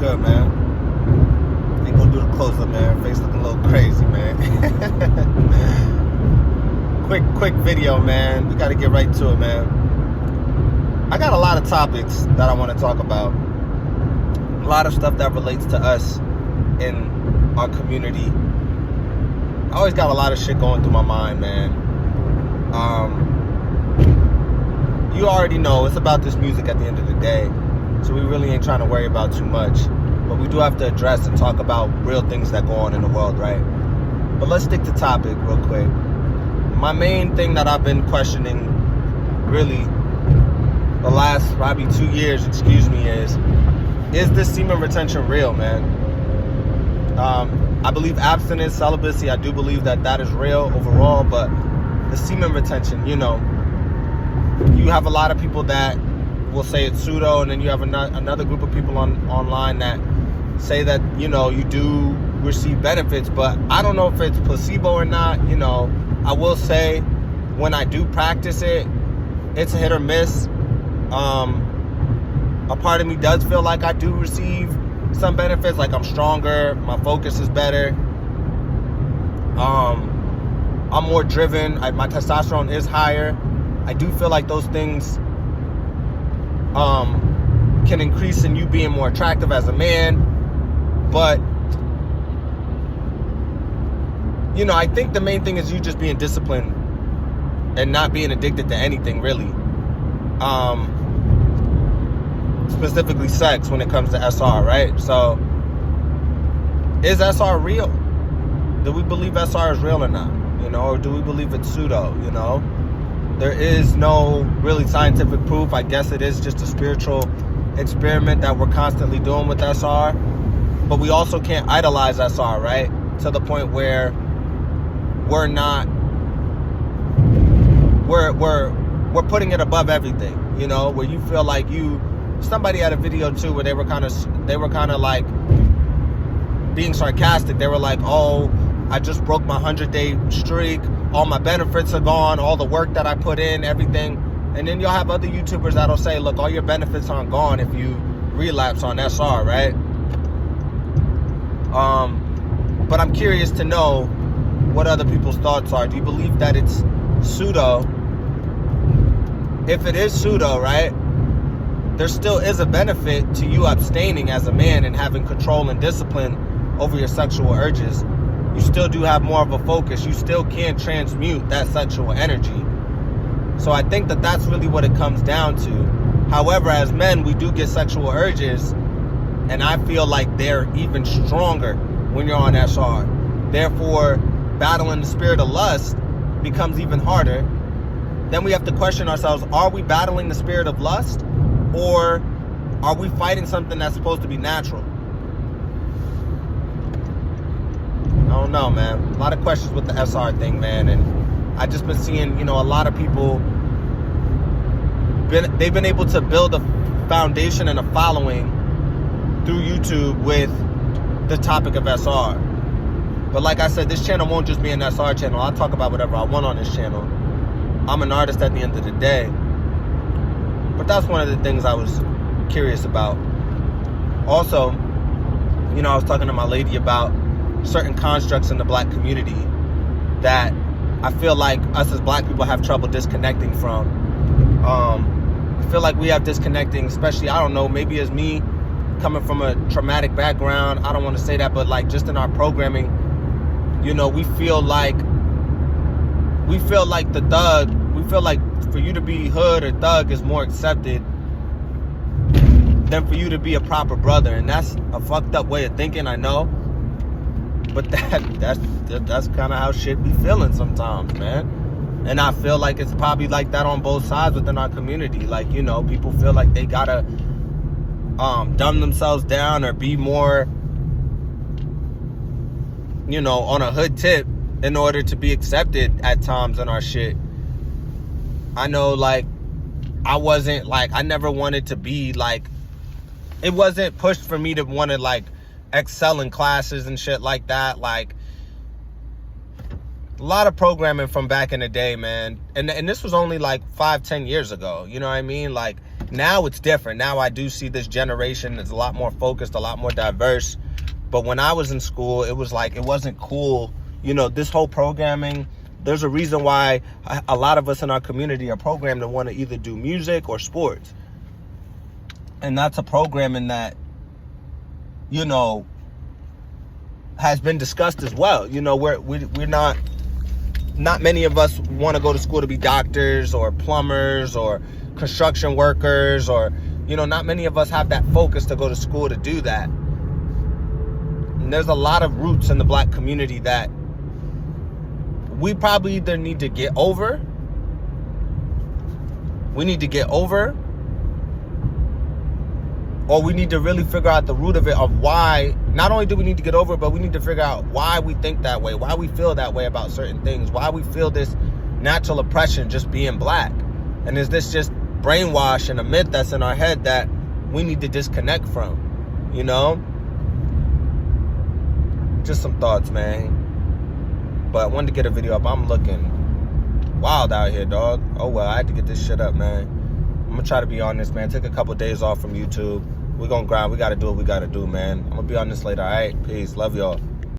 good, man? Ain't gonna do the close-up, man. Face looking a little crazy, man. quick video, man. We gotta get right to it, man. I got a lot of topics that I want to talk about. A lot of stuff that relates to us in our community. I always got a lot of shit going through my mind, man. You already know it's about this music at the end of the day, so we really ain't trying to worry about too much. But we do have to address and talk about real things that go on in the world, right? But let's stick to topic real quick. My main thing that I've been questioning, really, the last probably 2 years, is this semen retention real, man? I believe abstinence, celibacy, I do believe that is real overall, but the semen retention, you have a lot of people that will say it's pseudo, and then you have another group of people online that say that, you do receive benefits, but I don't know if it's placebo or not. I will say when I do practice it, it's a hit or miss. A part of me does feel like I do receive some benefits, like I'm stronger, my focus is better, I'm more driven, my testosterone is higher. I do feel like those things can increase in you being more attractive as a man. But I think the main thing is you just being disciplined and not being addicted to anything, really. Specifically sex when it comes to SR, right? So is SR real? Do we believe SR is real or not? Or do we believe it's pseudo? There is no really scientific proof. I guess it is just a spiritual experiment that we're constantly doing with SR. But we also can't idolize SR, right? To the point where we're putting it above everything, where you feel like somebody had a video too where they were kind of like being sarcastic. They were like, oh, I just broke my 100-day streak, all my benefits are gone, all the work that I put in, everything. And then you'll have other YouTubers that'll say, look, all your benefits aren't gone if you relapse on SR, right? But I'm curious to know what other people's thoughts are. Do you believe that it's pseudo? If it is pseudo, right, there still is a benefit to you abstaining as a man and having control and discipline over your sexual urges. You still do have more of a focus. You still can transmute that sexual energy. So I think that that's really what it comes down to. However, as men, we do get sexual urges, and I feel like they're even stronger when you're on SR. Therefore, battling the spirit of lust becomes even harder. Then we have to question ourselves, are we battling the spirit of lust, or are we fighting something that's supposed to be natural? I don't know, man. A lot of questions with the SR thing, man. And I just been seeing, a lot of people, they've been able to build a foundation and a following through YouTube with the topic of SR. But like I said, this channel won't just be an SR channel. I'll talk about whatever I want on this channel. I'm an artist at the end of the day. But that's one of the things I was curious about. Also, I was talking to my lady about certain constructs in the black community that I feel like us as black people have trouble disconnecting from. I feel like we have disconnecting, especially, I don't know, maybe as me coming from a traumatic background. I don't want to say that, but like just in our programming, we feel like the thug. We feel like for you to be hood or thug is more accepted than for you to be a proper brother. And that's a fucked up way of thinking, I know. But that's kind of how shit be feeling sometimes, man. And I feel like it's probably like that on both sides within our community. Like, people feel like they gotta dumb themselves down or be more, on a hood tip in order to be accepted at times in our shit. I know, like, I never wanted to be, like, it wasn't pushed for me to want to, like, excel in classes and shit like that. Like, a lot of programming from back in the day, man. And this was only, like, 5-10 years ago. You know what I mean? Like, Now it's different. Now I do see this generation is a lot more focused, a lot more diverse. But when I was in school, it was like, it wasn't cool. You know, this whole programming, there's a reason why a lot of us in our community are programmed to want to either do music or sports. And that's a programming that, you know, has been discussed as well. You know, we're not many of us want to go to school to be doctors or plumbers or construction workers, or, you know, not many of us have that focus to go to school to do that. And there's a lot of roots in the black community that we probably either need to get over. Or we need to really figure out the root of it, of why. Not only do we need to get over it, but we need to figure out why we think that way, why we feel that way about certain things, why we feel this natural oppression just being black. And is this just brainwash and a myth that's in our head that we need to disconnect from, you know? Just some thoughts, man. But I wanted to get a video up. I'm looking wild out here, dog. Oh, well, I had to get this shit up, man. I'm going to try to be on this, man. Take a couple days off from YouTube. We're going to grind. We got to do what we got to do, man. I'm going to be on this later, all right? Peace. Love y'all.